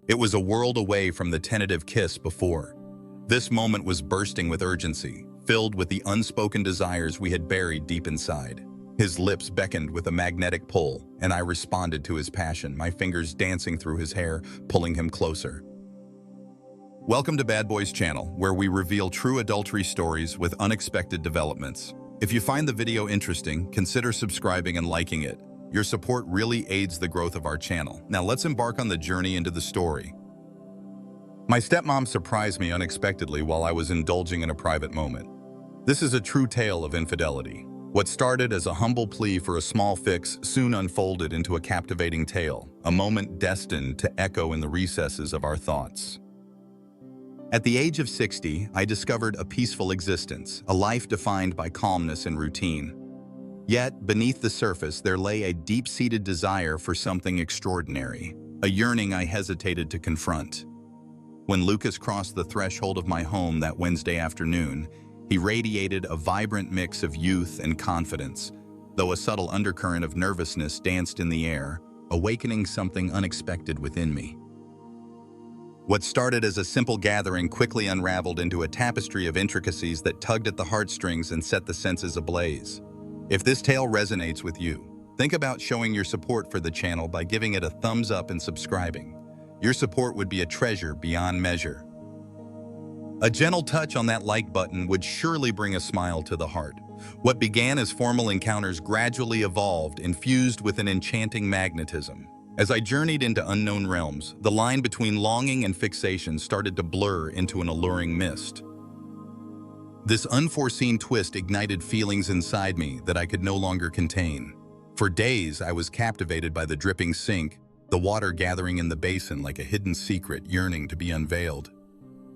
It was a world away from the tentative kiss before. This moment was bursting with urgency, filled with the unspoken desires we had buried deep inside. His lips beckoned with a magnetic pull, and I responded to his passion, my fingers dancing through his hair, pulling him closer. Welcome to Bad Boys Channel, where we reveal true adultery stories with unexpected developments. If you find the video interesting, consider subscribing and liking it. Your support really aids the growth of our channel. Now let's embark on the journey into the story. My stepmom surprised me unexpectedly while I was indulging in a private moment. This is a true tale of infidelity. What started as a humble plea for a small fix soon unfolded into a captivating tale, a moment destined to echo in the recesses of our thoughts. At the age of 60, I discovered a peaceful existence, a life defined by calmness and routine. Yet, beneath the surface, there lay a deep-seated desire for something extraordinary, a yearning I hesitated to confront. When Lucas crossed the threshold of my home that Wednesday afternoon, he radiated a vibrant mix of youth and confidence, though a subtle undercurrent of nervousness danced in the air, awakening something unexpected within me. What started as a simple gathering quickly unraveled into a tapestry of intricacies that tugged at the heartstrings and set the senses ablaze. If this tale resonates with you, think about showing your support for the channel by giving it a thumbs up and subscribing. Your support would be a treasure beyond measure. A gentle touch on that like button would surely bring a smile to the heart. What began as formal encounters gradually evolved, infused with an enchanting magnetism. As I journeyed into unknown realms, the line between longing and fixation started to blur into an alluring mist. This unforeseen twist ignited feelings inside me that I could no longer contain. For days, I was captivated by the dripping sink, the water gathering in the basin like a hidden secret yearning to be unveiled.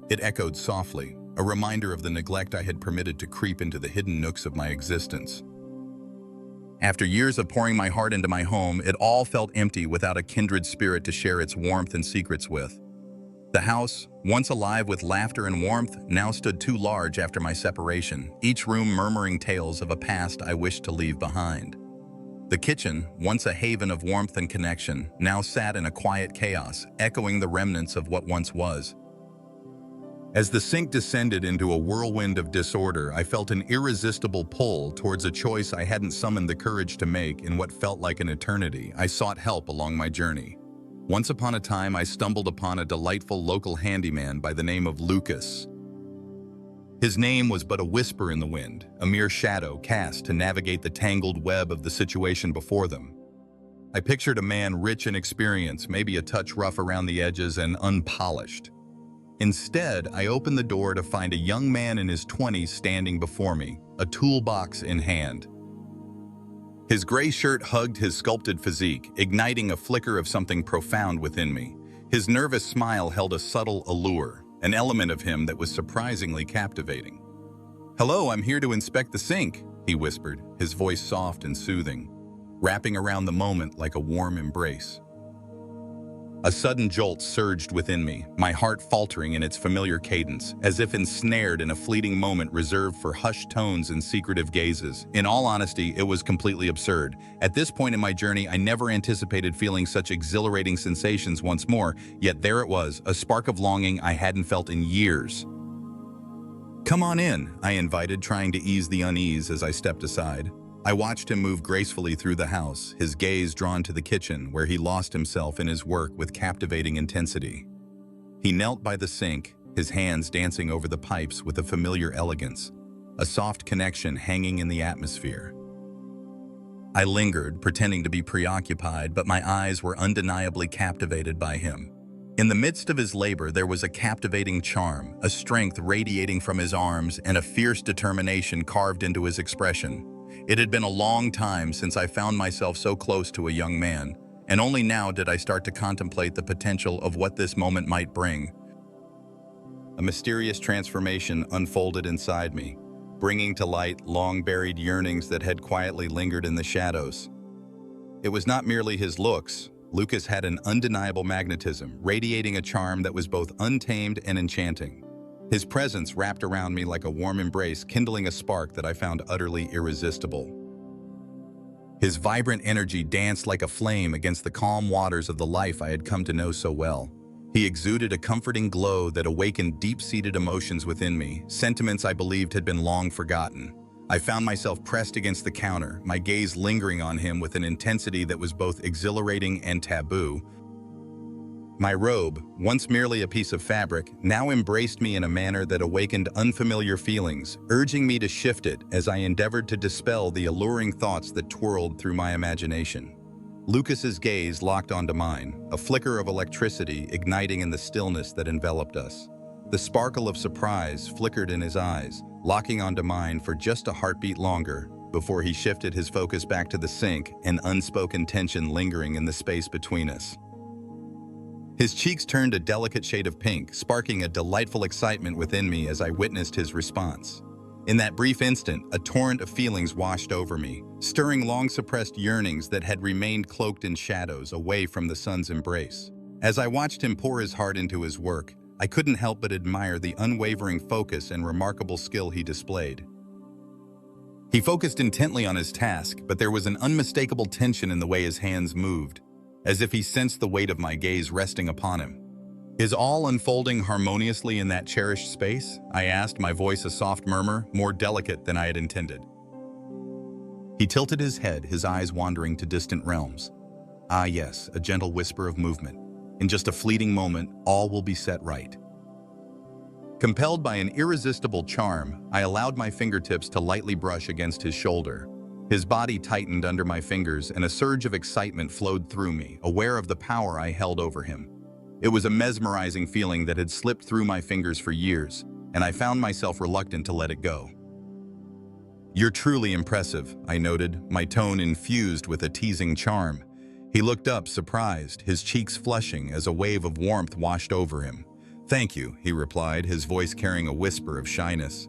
It echoed softly, a reminder of the neglect I had permitted to creep into the hidden nooks of my existence. After years of pouring my heart into my home, it all felt empty without a kindred spirit to share its warmth and secrets with. The house, once alive with laughter and warmth, now stood too large after my separation, each room murmuring tales of a past I wished to leave behind. The kitchen, once a haven of warmth and connection, now sat in a quiet chaos, echoing the remnants of what once was. As the sink descended into a whirlwind of disorder, I felt an irresistible pull towards a choice I hadn't summoned the courage to make in what felt like an eternity. I sought help along my journey. Once upon a time, I stumbled upon a delightful local handyman by the name of Lucas. His name was but a whisper in the wind, a mere shadow cast to navigate the tangled web of the situation before them. I pictured a man rich in experience, maybe a touch rough around the edges and unpolished. Instead, I opened the door to find a young man in his 20s standing before me, a toolbox in hand. His gray shirt hugged his sculpted physique, igniting a flicker of something profound within me. His nervous smile held a subtle allure, an element of him that was surprisingly captivating. "Hello, I'm here to inspect the sink," he whispered, his voice soft and soothing, wrapping around the moment like a warm embrace. A sudden jolt surged within me, my heart faltering in its familiar cadence, as if ensnared in a fleeting moment reserved for hushed tones and secretive gazes. In all honesty, it was completely absurd. At this point in my journey, I never anticipated feeling such exhilarating sensations once more, yet there it was, a spark of longing I hadn't felt in years. "Come on in," I invited, trying to ease the unease as I stepped aside. I watched him move gracefully through the house, his gaze drawn to the kitchen, where he lost himself in his work with captivating intensity. He knelt by the sink, his hands dancing over the pipes with a familiar elegance, a soft connection hanging in the atmosphere. I lingered, pretending to be preoccupied, but my eyes were undeniably captivated by him. In the midst of his labor, there was a captivating charm, a strength radiating from his arms, and a fierce determination carved into his expression. It had been a long time since I found myself so close to a young man, and only now did I start to contemplate the potential of what this moment might bring. A mysterious transformation unfolded inside me, bringing to light long-buried yearnings that had quietly lingered in the shadows. It was not merely his looks. Lucas had an undeniable magnetism, radiating a charm that was both untamed and enchanting. His presence wrapped around me like a warm embrace, kindling a spark that I found utterly irresistible. His vibrant energy danced like a flame against the calm waters of the life I had come to know so well. He exuded a comforting glow that awakened deep-seated emotions within me, sentiments I believed had been long forgotten. I found myself pressed against the counter, my gaze lingering on him with an intensity that was both exhilarating and taboo. My robe, once merely a piece of fabric, now embraced me in a manner that awakened unfamiliar feelings, urging me to shift it as I endeavored to dispel the alluring thoughts that twirled through my imagination. Lucas's gaze locked onto mine, a flicker of electricity igniting in the stillness that enveloped us. The sparkle of surprise flickered in his eyes, locking onto mine for just a heartbeat longer, before he shifted his focus back to the sink, an unspoken tension lingering in the space between us. His cheeks turned a delicate shade of pink, sparking a delightful excitement within me as I witnessed his response. In that brief instant, a torrent of feelings washed over me, stirring long-suppressed yearnings that had remained cloaked in shadows away from the sun's embrace. As I watched him pour his heart into his work, I couldn't help but admire the unwavering focus and remarkable skill he displayed. He focused intently on his task, but there was an unmistakable tension in the way his hands moved, as if he sensed the weight of my gaze resting upon him. "Is all unfolding harmoniously in that cherished space?" I asked, my voice a soft murmur, more delicate than I had intended. He tilted his head, his eyes wandering to distant realms. "Ah yes," a gentle whisper of movement. "In just a fleeting moment, all will be set right." Compelled by an irresistible charm, I allowed my fingertips to lightly brush against his shoulder. His body tightened under my fingers, and a surge of excitement flowed through me, aware of the power I held over him. It was a mesmerizing feeling that had slipped through my fingers for years, and I found myself reluctant to let it go. "You're truly impressive," I noted, my tone infused with a teasing charm. He looked up, surprised, his cheeks flushing as a wave of warmth washed over him. "Thank you," he replied, his voice carrying a whisper of shyness.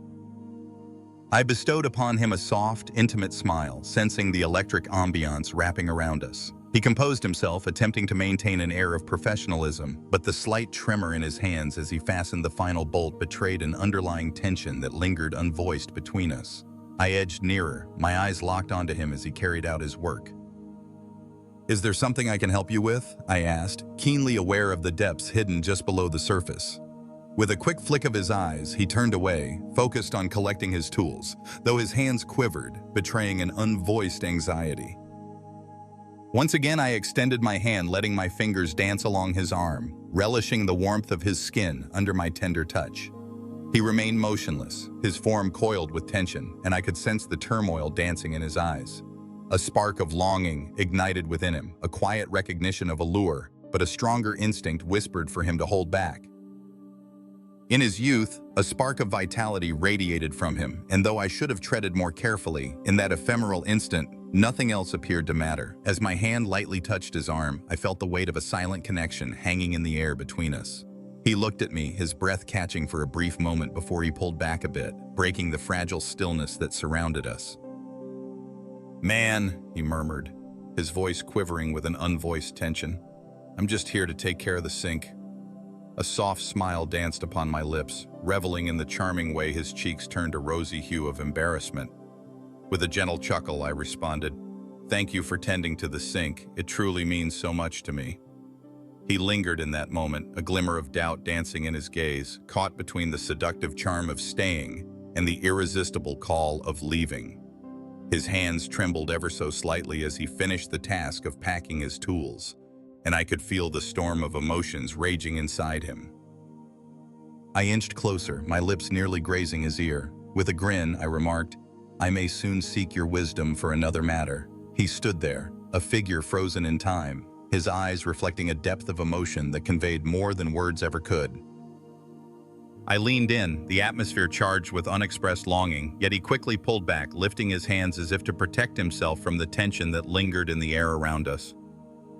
I bestowed upon him a soft, intimate smile, sensing the electric ambiance wrapping around us. He composed himself, attempting to maintain an air of professionalism, but the slight tremor in his hands as he fastened the final bolt betrayed an underlying tension that lingered unvoiced between us. I edged nearer, my eyes locked onto him as he carried out his work. "Is there something I can help you with?" I asked, keenly aware of the depths hidden just below the surface. With a quick flick of his eyes, he turned away, focused on collecting his tools, though his hands quivered, betraying an unvoiced anxiety. Once again, I extended my hand, letting my fingers dance along his arm, relishing the warmth of his skin under my tender touch. He remained motionless, his form coiled with tension, and I could sense the turmoil dancing in his eyes. A spark of longing ignited within him, a quiet recognition of allure, but a stronger instinct whispered for him to hold back. In his youth, a spark of vitality radiated from him, and though I should have treaded more carefully, in that ephemeral instant, nothing else appeared to matter. As my hand lightly touched his arm, I felt the weight of a silent connection hanging in the air between us. He looked at me, his breath catching for a brief moment before he pulled back a bit, breaking the fragile stillness that surrounded us. "Man," he murmured, his voice quivering with an unvoiced tension, "I'm just here to take care of the sink." A soft smile danced upon my lips, reveling in the charming way his cheeks turned a rosy hue of embarrassment. With a gentle chuckle, I responded, "Thank you for tending to the sink. It truly means so much to me." He lingered in that moment, a glimmer of doubt dancing in his gaze, caught between the seductive charm of staying and the irresistible call of leaving. His hands trembled ever so slightly as he finished the task of packing his tools, and I could feel the storm of emotions raging inside him. I inched closer, my lips nearly grazing his ear. With a grin, I remarked, "I may soon seek your wisdom for another matter." He stood there, a figure frozen in time, his eyes reflecting a depth of emotion that conveyed more than words ever could. I leaned in, the atmosphere charged with unexpressed longing, yet he quickly pulled back, lifting his hands as if to protect himself from the tension that lingered in the air around us.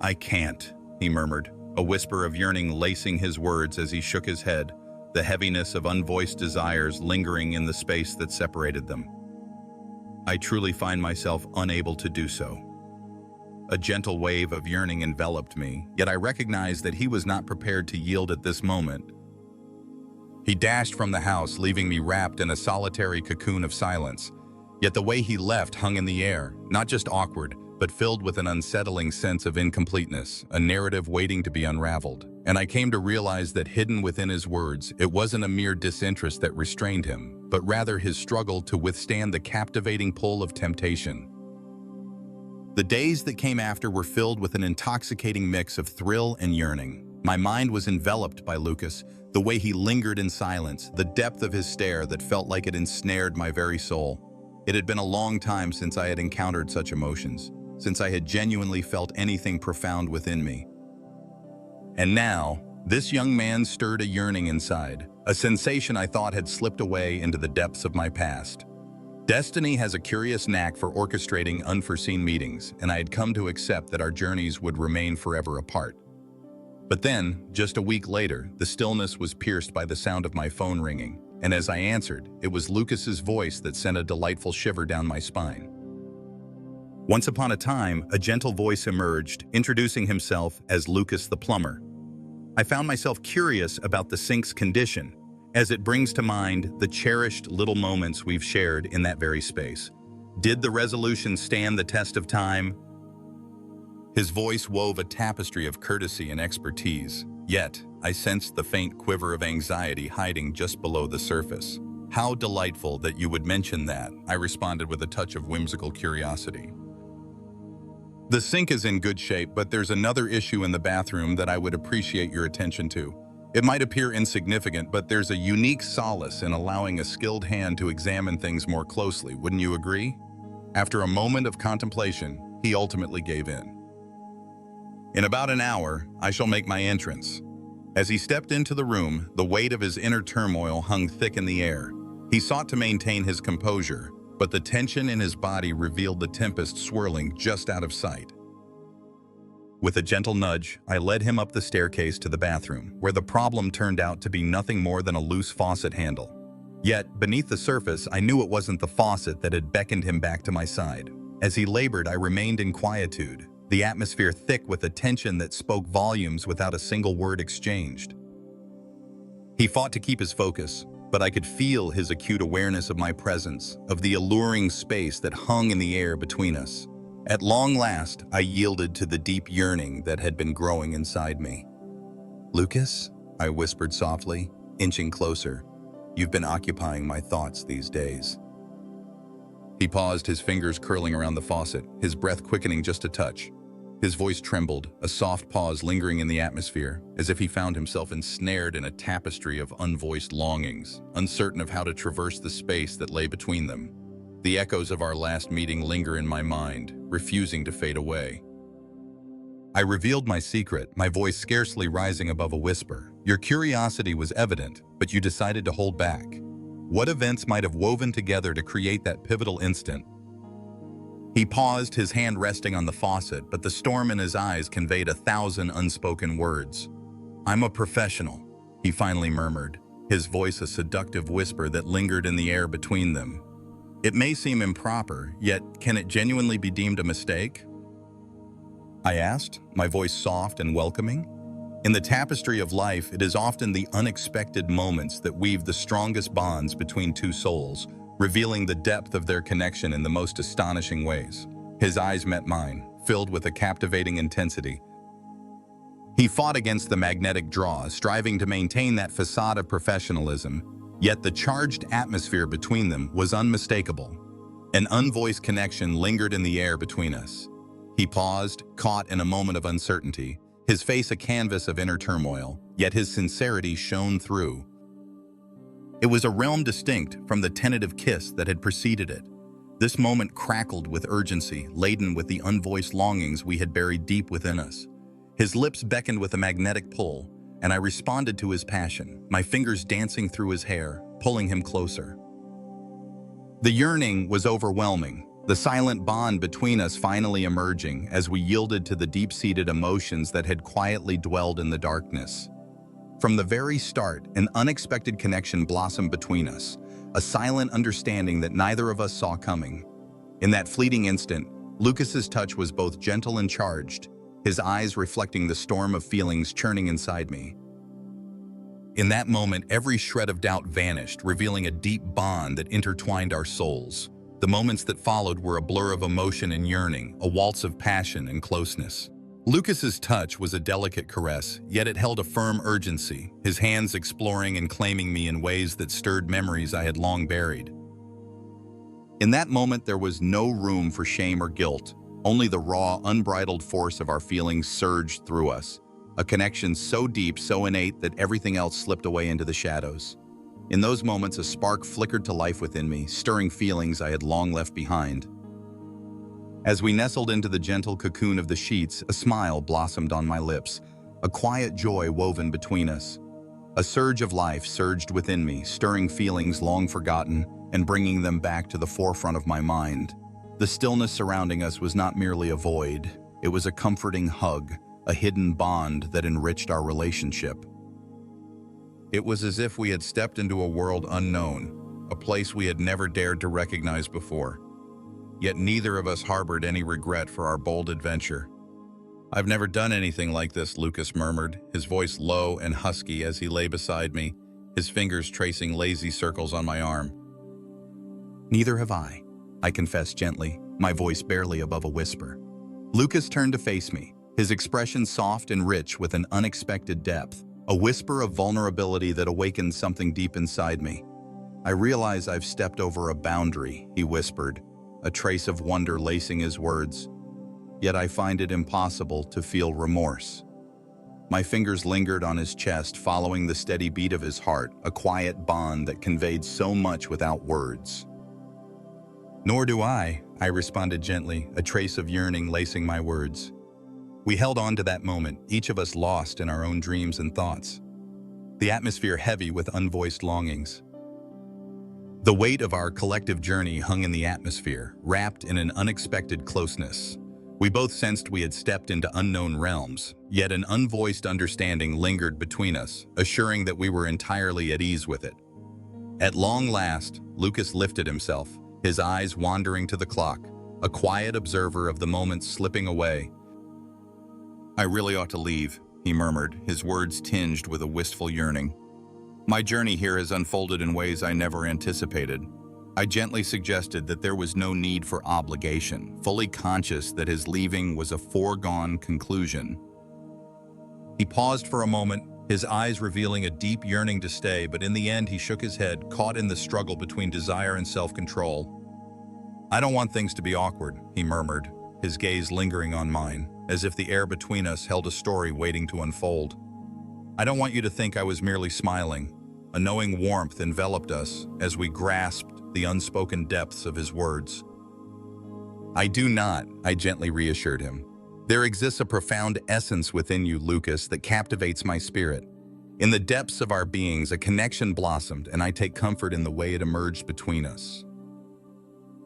"I can't," he murmured, a whisper of yearning lacing his words as he shook his head, the heaviness of unvoiced desires lingering in the space that separated them. "I truly find myself unable to do so." A gentle wave of yearning enveloped me, yet I recognized that he was not prepared to yield at this moment. He dashed from the house, leaving me wrapped in a solitary cocoon of silence. Yet the way he left hung in the air, not just awkward, but filled with an unsettling sense of incompleteness, a narrative waiting to be unraveled. And I came to realize that hidden within his words, it wasn't a mere disinterest that restrained him, but rather his struggle to withstand the captivating pull of temptation. The days that came after were filled with an intoxicating mix of thrill and yearning. My mind was enveloped by Lucas, the way he lingered in silence, the depth of his stare that felt like it ensnared my very soul. It had been a long time since I had encountered such emotions, since I had genuinely felt anything profound within me. And now, this young man stirred a yearning inside, a sensation I thought had slipped away into the depths of my past. Destiny has a curious knack for orchestrating unforeseen meetings, and I had come to accept that our journeys would remain forever apart. But then, just a week later, the stillness was pierced by the sound of my phone ringing, and as I answered, it was Lucas's voice that sent a delightful shiver down my spine. Once upon a time, a gentle voice emerged, introducing himself as Lucas the plumber. I found myself curious about the sink's condition, as it brings to mind the cherished little moments we've shared in that very space. Did the resolution stand the test of time? His voice wove a tapestry of courtesy and expertise, yet I sensed the faint quiver of anxiety hiding just below the surface. How delightful that you would mention that, I responded with a touch of whimsical curiosity. The sink is in good shape, but there's another issue in the bathroom that I would appreciate your attention to. It might appear insignificant, but there's a unique solace in allowing a skilled hand to examine things more closely, wouldn't you agree? After a moment of contemplation, he ultimately gave in. In about an hour, I shall make my entrance. As he stepped into the room, the weight of his inner turmoil hung thick in the air. He sought to maintain his composure, but the tension in his body revealed the tempest swirling just out of sight. With a gentle nudge, I led him up the staircase to the bathroom, where the problem turned out to be nothing more than a loose faucet handle. Yet, beneath the surface, I knew it wasn't the faucet that had beckoned him back to my side. As he labored, I remained in quietude, the atmosphere thick with a tension that spoke volumes without a single word exchanged. He fought to keep his focus, but I could feel his acute awareness of my presence, of the alluring space that hung in the air between us. At long last, I yielded to the deep yearning that had been growing inside me. "Lucas," I whispered softly, inching closer, "you've been occupying my thoughts these days." He paused, his fingers curling around the faucet, his breath quickening just a touch. His voice trembled, a soft pause lingering in the atmosphere, as if he found himself ensnared in a tapestry of unvoiced longings, uncertain of how to traverse the space that lay between them. The echoes of our last meeting linger in my mind, refusing to fade away. I revealed my secret, my voice scarcely rising above a whisper. Your curiosity was evident, but you decided to hold back. What events might have woven together to create that pivotal instant? He paused, his hand resting on the faucet, but the storm in his eyes conveyed 1,000 unspoken words. "I'm a professional," he finally murmured, his voice a seductive whisper that lingered in the air between them. "It may seem improper, yet can it genuinely be deemed a mistake?" I asked, my voice soft and welcoming. In the tapestry of life, it is often the unexpected moments that weave the strongest bonds between two souls, revealing the depth of their connection in the most astonishing ways. His eyes met mine, filled with a captivating intensity. He fought against the magnetic draw, striving to maintain that facade of professionalism, yet the charged atmosphere between them was unmistakable. An unvoiced connection lingered in the air between us. He paused, caught in a moment of uncertainty, his face a canvas of inner turmoil, yet his sincerity shone through. It was a realm distinct from the tentative kiss that had preceded it. This moment crackled with urgency, laden with the unvoiced longings we had buried deep within us. His lips beckoned with a magnetic pull, and I responded to his passion, my fingers dancing through his hair, pulling him closer. The yearning was overwhelming, the silent bond between us finally emerging as we yielded to the deep-seated emotions that had quietly dwelled in the darkness. From the very start, an unexpected connection blossomed between us, a silent understanding that neither of us saw coming. In that fleeting instant, Lucas's touch was both gentle and charged, his eyes reflecting the storm of feelings churning inside me. In that moment, every shred of doubt vanished, revealing a deep bond that intertwined our souls. The moments that followed were a blur of emotion and yearning, a waltz of passion and closeness. Lucas's touch was a delicate caress, yet it held a firm urgency, his hands exploring and claiming me in ways that stirred memories I had long buried. In that moment, there was no room for shame or guilt. Only the raw, unbridled force of our feelings surged through us, a connection so deep, so innate that everything else slipped away into the shadows. In those moments, a spark flickered to life within me, stirring feelings I had long left behind. As we nestled into the gentle cocoon of the sheets, a smile blossomed on my lips, a quiet joy woven between us. A surge of life surged within me, stirring feelings long forgotten and bringing them back to the forefront of my mind. The stillness surrounding us was not merely a void, it was a comforting hug, a hidden bond that enriched our relationship. It was as if we had stepped into a world unknown, a place we had never dared to recognize before. Yet neither of us harbored any regret for our bold adventure. "I've never done anything like this," Lucas murmured, his voice low and husky as he lay beside me, his fingers tracing lazy circles on my arm. "Neither have I confessed gently, my voice barely above a whisper. Lucas turned to face me, his expression soft and rich with an unexpected depth, a whisper of vulnerability that awakened something deep inside me. "I realize I've stepped over a boundary," he whispered, a trace of wonder lacing his words. "Yet I find it impossible to feel remorse." My fingers lingered on his chest, following the steady beat of his heart, a quiet bond that conveyed so much without words. "Nor do I responded gently, a trace of yearning lacing my words. We held on to that moment, each of us lost in our own dreams and thoughts, the atmosphere heavy with unvoiced longings. The weight of our collective journey hung in the atmosphere, wrapped in an unexpected closeness. We both sensed we had stepped into unknown realms, yet an unvoiced understanding lingered between us, assuring that we were entirely at ease with it. At long last, Lucas lifted himself, his eyes wandering to the clock, a quiet observer of the moments slipping away. "I really ought to leave," he murmured, his words tinged with a wistful yearning. "My journey here has unfolded in ways I never anticipated." I gently suggested that there was no need for obligation, fully conscious that his leaving was a foregone conclusion. He paused for a moment, his eyes revealing a deep yearning to stay, but in the end he shook his head, caught in the struggle between desire and self-control. "I don't want things to be awkward," he murmured, his gaze lingering on mine, as if the air between us held a story waiting to unfold. "I don't want you to think I was merely smiling." A knowing warmth enveloped us as we grasped the unspoken depths of his words. "I do not," I gently reassured him. "There exists a profound essence within you, Lucas, that captivates my spirit. In the depths of our beings, a connection blossomed, and I take comfort in the way it emerged between us.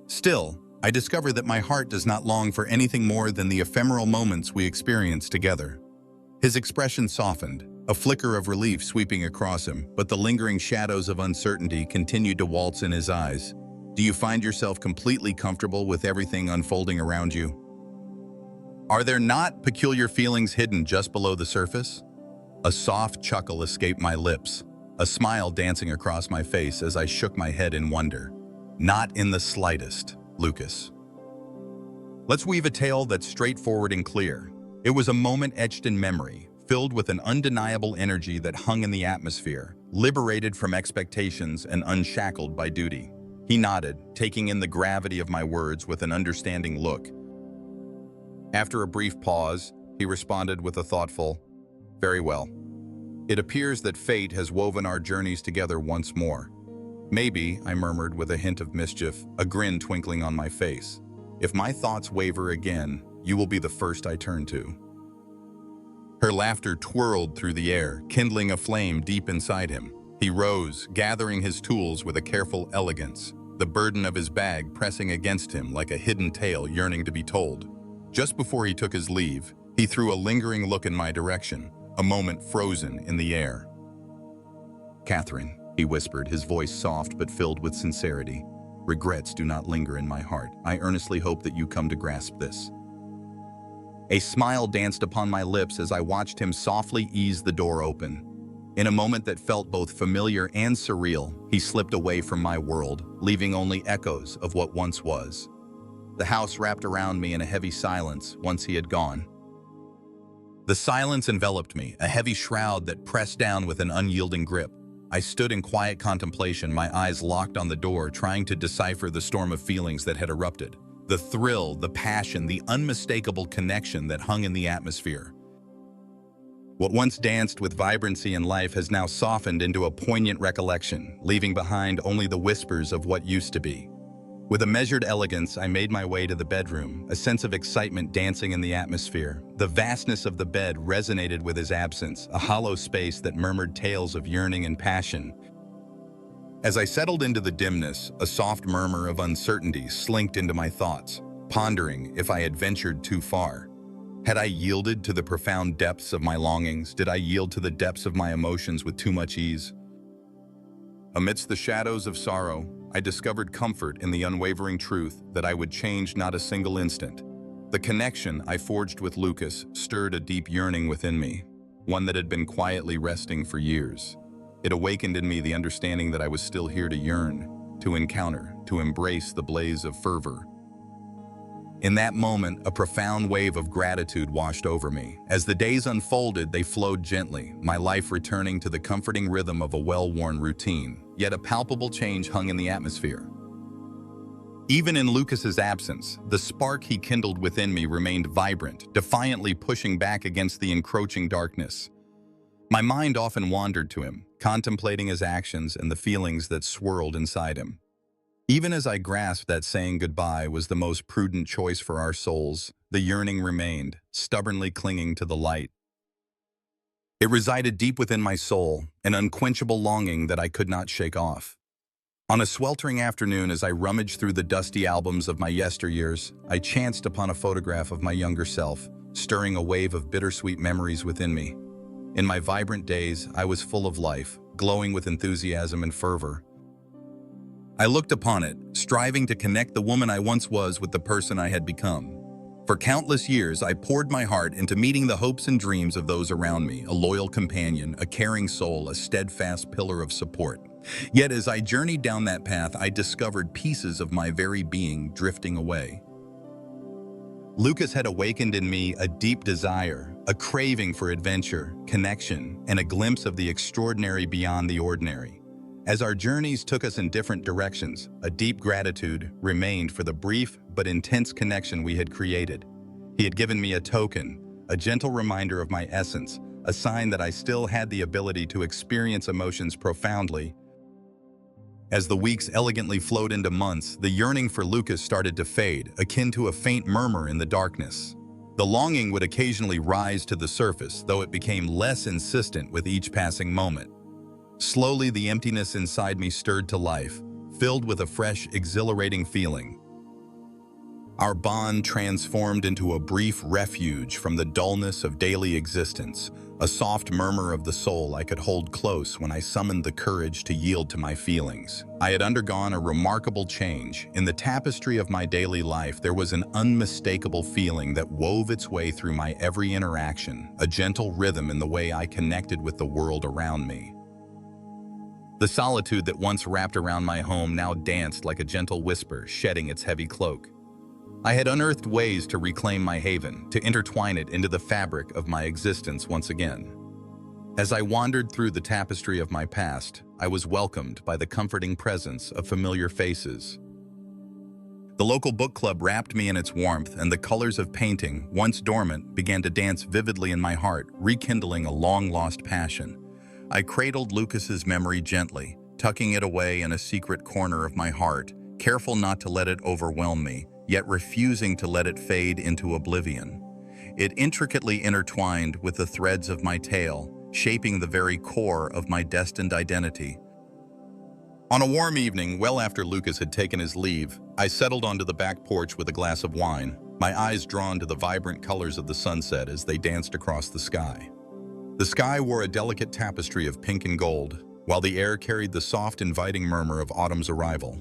Still, I discover that my heart does not long for anything more than the ephemeral moments we experience together." His expression softened, a flicker of relief sweeping across him, but the lingering shadows of uncertainty continued to waltz in his eyes. "Do you find yourself completely comfortable with everything unfolding around you? Are there not peculiar feelings hidden just below the surface?" A soft chuckle escaped my lips, a smile dancing across my face as I shook my head in wonder. "Not in the slightest, Lucas." Let's weave a tale that's straightforward and clear. It was a moment etched in memory, filled with an undeniable energy that hung in the atmosphere, liberated from expectations and unshackled by duty. He nodded, taking in the gravity of my words with an understanding look. After a brief pause, he responded with a thoughtful, "Very well. It appears that fate has woven our journeys together once more." "Maybe," I murmured with a hint of mischief, a grin twinkling on my face. "If my thoughts waver again, you will be the first I turn to." Her laughter twirled through the air, kindling a flame deep inside him. He rose, gathering his tools with a careful elegance, the burden of his bag pressing against him like a hidden tale yearning to be told. Just before he took his leave, he threw a lingering look in my direction, a moment frozen in the air. "Catherine," he whispered, his voice soft but filled with sincerity, "regrets do not linger in my heart. I earnestly hope that you come to grasp this." A smile danced upon my lips as I watched him softly ease the door open. In a moment that felt both familiar and surreal, he slipped away from my world, leaving only echoes of what once was. The house wrapped around me in a heavy silence once he had gone. The silence enveloped me, a heavy shroud that pressed down with an unyielding grip. I stood in quiet contemplation, my eyes locked on the door, trying to decipher the storm of feelings that had erupted. The thrill, the passion, the unmistakable connection that hung in the atmosphere. What once danced with vibrancy and life has now softened into a poignant recollection, leaving behind only the whispers of what used to be. With a measured elegance, I made my way to the bedroom, a sense of excitement dancing in the atmosphere. The vastness of the bed resonated with his absence, a hollow space that murmured tales of yearning and passion. As I settled into the dimness, a soft murmur of uncertainty slinked into my thoughts, pondering if I had ventured too far. Had I yielded to the profound depths of my longings? Did I yield to the depths of my emotions with too much ease? Amidst the shadows of sorrow, I discovered comfort in the unwavering truth that I would change not a single instant. The connection I forged with Lucas stirred a deep yearning within me, one that had been quietly resting for years. It awakened in me the understanding that I was still here to yearn, to encounter, to embrace the blaze of fervor. In that moment, a profound wave of gratitude washed over me. As the days unfolded, they flowed gently, my life returning to the comforting rhythm of a well-worn routine. Yet a palpable change hung in the atmosphere. Even in Lucas's absence, the spark he kindled within me remained vibrant, defiantly pushing back against the encroaching darkness. My mind often wandered to him, contemplating his actions and the feelings that swirled inside him. Even as I grasped that saying goodbye was the most prudent choice for our souls, the yearning remained, stubbornly clinging to the light. It resided deep within my soul, an unquenchable longing that I could not shake off. On a sweltering afternoon, as I rummaged through the dusty albums of my yesteryears, I chanced upon a photograph of my younger self, stirring a wave of bittersweet memories within me. In my vibrant days, I was full of life, glowing with enthusiasm and fervor. I looked upon it, striving to connect the woman I once was with the person I had become. For countless years, I poured my heart into meeting the hopes and dreams of those around me, a loyal companion, a caring soul, a steadfast pillar of support. Yet as I journeyed down that path, I discovered pieces of my very being drifting away. Lucas had awakened in me a deep desire, a craving for adventure, connection, and a glimpse of the extraordinary beyond the ordinary. As our journeys took us in different directions, a deep gratitude remained for the brief but intense connection we had created. He had given me a token, a gentle reminder of my essence, a sign that I still had the ability to experience emotions profoundly. As the weeks elegantly flowed into months, the yearning for Lucas started to fade, akin to a faint murmur in the darkness. The longing would occasionally rise to the surface, though it became less insistent with each passing moment. Slowly, the emptiness inside me stirred to life, filled with a fresh, exhilarating feeling. Our bond transformed into a brief refuge from the dullness of daily existence, a soft murmur of the soul I could hold close when I summoned the courage to yield to my feelings. I had undergone a remarkable change. In the tapestry of my daily life, there was an unmistakable feeling that wove its way through my every interaction, a gentle rhythm in the way I connected with the world around me. The solitude that once wrapped around my home now danced like a gentle whisper, shedding its heavy cloak. I had unearthed ways to reclaim my haven, to intertwine it into the fabric of my existence once again. As I wandered through the tapestry of my past, I was welcomed by the comforting presence of familiar faces. The local book club wrapped me in its warmth, and the colors of painting, once dormant, began to dance vividly in my heart, rekindling a long-lost passion. I cradled Lucas's memory gently, tucking it away in a secret corner of my heart, careful not to let it overwhelm me, yet refusing to let it fade into oblivion. It intricately intertwined with the threads of my tale, shaping the very core of my destined identity. On a warm evening, well after Lucas had taken his leave, I settled onto the back porch with a glass of wine, my eyes drawn to the vibrant colors of the sunset as they danced across the sky. The sky wore a delicate tapestry of pink and gold, while the air carried the soft, inviting murmur of autumn's arrival.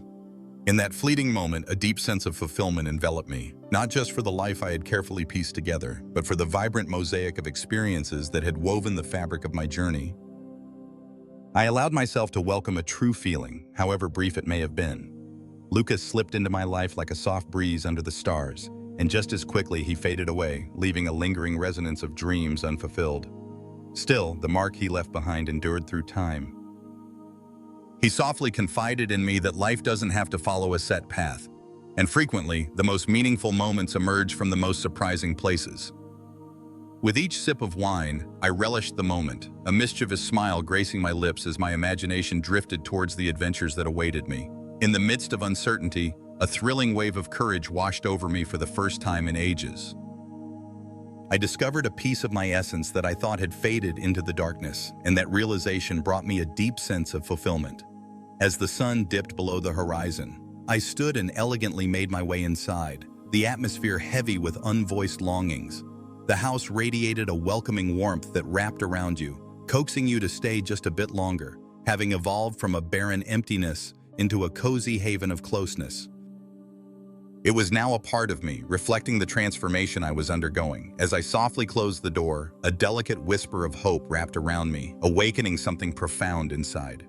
In that fleeting moment, a deep sense of fulfillment enveloped me, not just for the life I had carefully pieced together, but for the vibrant mosaic of experiences that had woven the fabric of my journey. I allowed myself to welcome a true feeling, however brief it may have been. Lucas slipped into my life like a soft breeze under the stars, and just as quickly he faded away, leaving a lingering resonance of dreams unfulfilled. Still, the mark he left behind endured through time. He softly confided in me that life doesn't have to follow a set path, and frequently, the most meaningful moments emerge from the most surprising places. With each sip of wine, I relished the moment, a mischievous smile gracing my lips as my imagination drifted towards the adventures that awaited me. In the midst of uncertainty, a thrilling wave of courage washed over me for the first time in ages. I discovered a piece of my essence that I thought had faded into the darkness, and that realization brought me a deep sense of fulfillment. As the sun dipped below the horizon, I stood and elegantly made my way inside, the atmosphere heavy with unvoiced longings. The house radiated a welcoming warmth that wrapped around you, coaxing you to stay just a bit longer, having evolved from a barren emptiness into a cozy haven of closeness. It was now a part of me, reflecting the transformation I was undergoing. As I softly closed the door, a delicate whisper of hope wrapped around me, awakening something profound inside.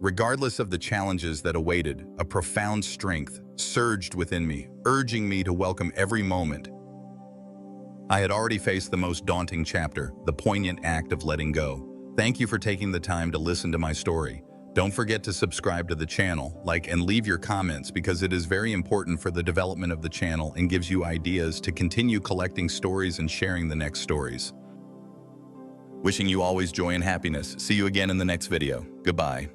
Regardless of the challenges that awaited, a profound strength surged within me, urging me to welcome every moment. I had already faced the most daunting chapter, the poignant act of letting go. Thank you for taking the time to listen to my story. Don't forget to subscribe to the channel, like and leave your comments because it is very important for the development of the channel and gives you ideas to continue collecting stories and sharing the next stories. Wishing you always joy and happiness. See you again in the next video. Goodbye.